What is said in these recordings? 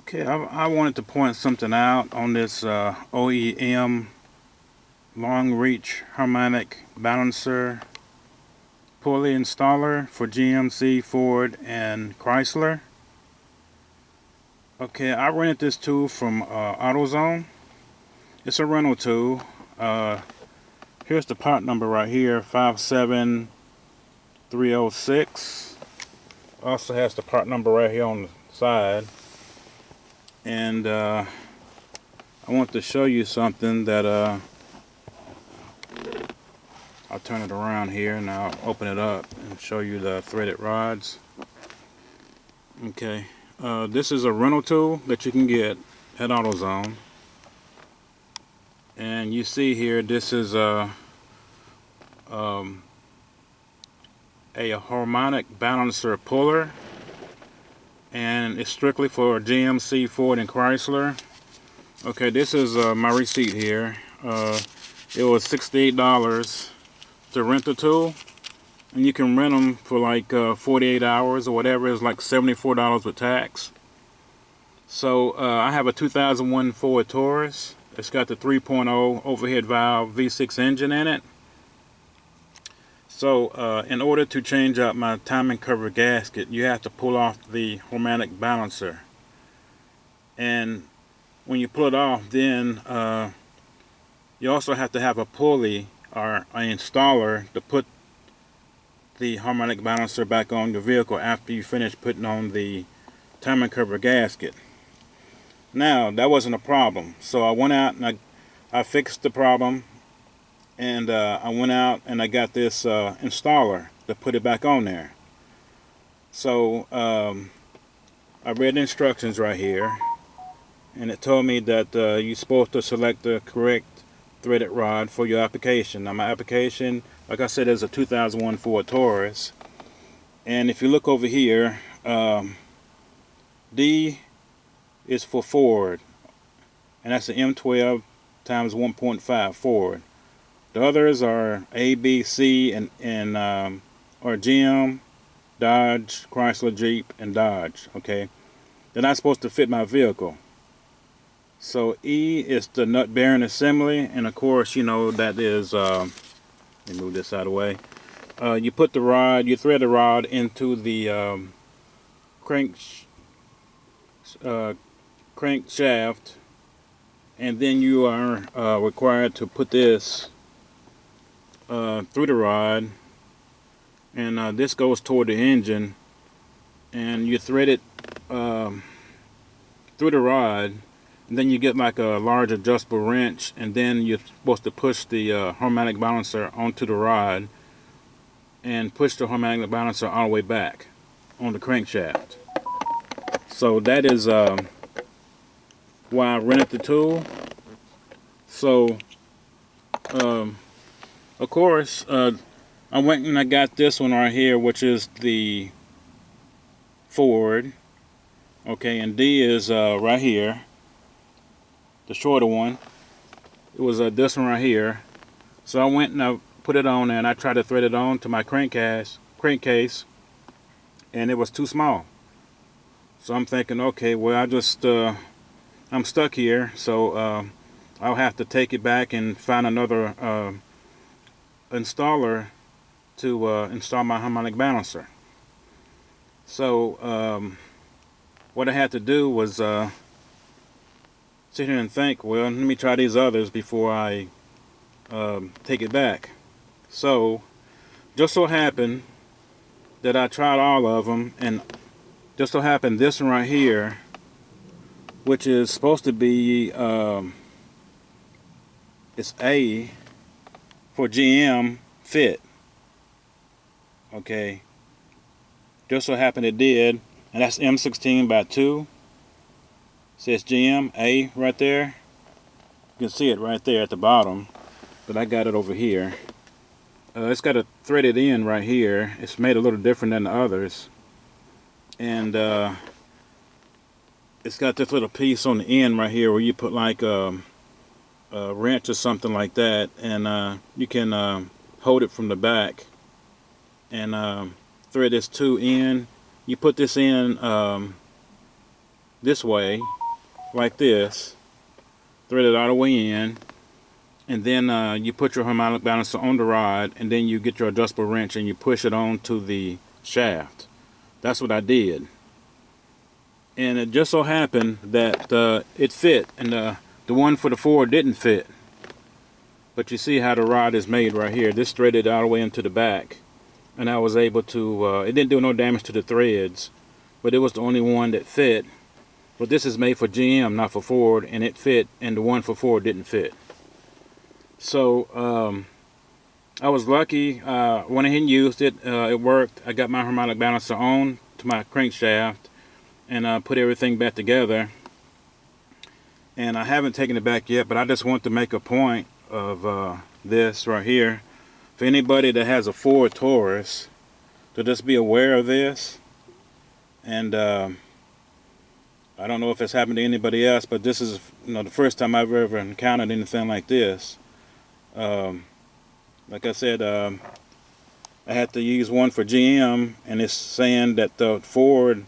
Okay, I wanted to point something out on this OEM long reach harmonic balancer pulley installer for GMC, Ford, and Chrysler. Okay, I rented this tool from AutoZone. It's a rental tool. Here's the part number right here, 57306. Also has the part number right here on the side. And I want to show you something that I'll turn it around here and I'll open it up and show you the threaded rods. Okay, this is a rental tool that you can get at AutoZone. And you see here, this is a harmonic balancer puller, and it's strictly for GMC, Ford, and Chrysler. Okay, this is my receipt here. It was $68 to rent the tool, and you can rent them for like 48 hours or whatever. It's like $74 with tax. So I have a 2001 Ford Taurus. It's got the 3.0 overhead valve V6 engine in it. So in order to change out my timing cover gasket, you have to pull off the harmonic balancer. And when you pull it off, then you also have to have a pulley or an installer to put the harmonic balancer back on your vehicle after you finish putting on the timing cover gasket. Now, that wasn't a problem, so I went out and I fixed the problem, and I went out and I got this installer to put it back on there. So I read the instructions right here, and it told me that you're supposed to select the correct threaded rod for your application. Now, my application, like I said, is a 2001 Ford Taurus, and if you look over here, D is for Ford, and that's the M12 times 1.5 Ford. The others are A, B, C, and or GM, Dodge, Chrysler, Jeep, and Dodge. Okay, they're not supposed to fit my vehicle. So E is the nut bearing assembly, and of course, you know that is. Let me move this out of the way. You put the rod, you thread the rod into the crankshaft, and then you are required to put this through the rod, and this goes toward the engine, and you thread it through the rod, and then you get like a large adjustable wrench, and then you're supposed to push the harmonic balancer onto the rod and push the harmonic balancer all the way back on the crankshaft. So that is why I rented the tool. So of course I went and I got this one right here, which is the Ford. Okay, and D is right here, the shorter one. It was this one right here. So I went and I put it on there, and I tried to thread it on to my crankcase, and it was too small. So I'm thinking, okay, well, I'm stuck here, so I'll have to take it back and find another installer to install my harmonic balancer. So what I had to do was sit here and think, well, let me try these others before I take it back. So just so happened that I tried all of them, and just so happened this one right here, which is supposed to be it's A for GM fit. Okay, just so happened it did, and that's M16 by 2. Says GM A right there. You can see it right there at the bottom, but I got it over here. It's got a threaded end right here. It's made a little different than the others, and it's got this little piece on the end right here where you put like a wrench or something like that, and you can hold it from the back and thread this 2 in. You put this in this way, like this, thread it all the way in, and then you put your harmonic balancer on the rod, and then you get your adjustable wrench and you push it onto the shaft. That's what I did. And it just so happened that it fit, and the one for the Ford didn't fit. But you see how the rod is made right here. This threaded all the way into the back, and I was able to, it didn't do no damage to the threads, but it was the only one that fit. But this is made for GM, not for Ford, and it fit, and the one for Ford didn't fit. So I was lucky. Went ahead and used it. It worked. I got my harmonic balancer on to my crankshaft, and put everything back together. And I haven't taken it back yet, but I just want to make a point of this right here. For anybody that has a Ford Taurus, to just be aware of this. And I don't know if it's happened to anybody else, but this is, the first time I've ever encountered anything like this. Like I said, I had to use one for GM, and it's saying that the Ford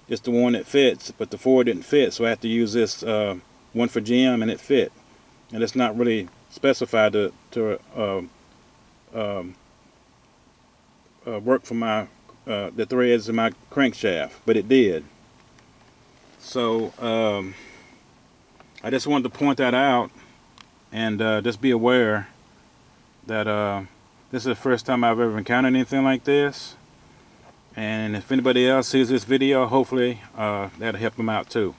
is the one that fits, but the Ford didn't fit, so I had to use this one for GM, and it fit. And it's not really specified to work for my the threads in my crankshaft, but it did. So I just wanted to point that out, and just be aware that this is the first time I've ever encountered anything like this. And if anybody else sees this video, hopefully that'll help them out too.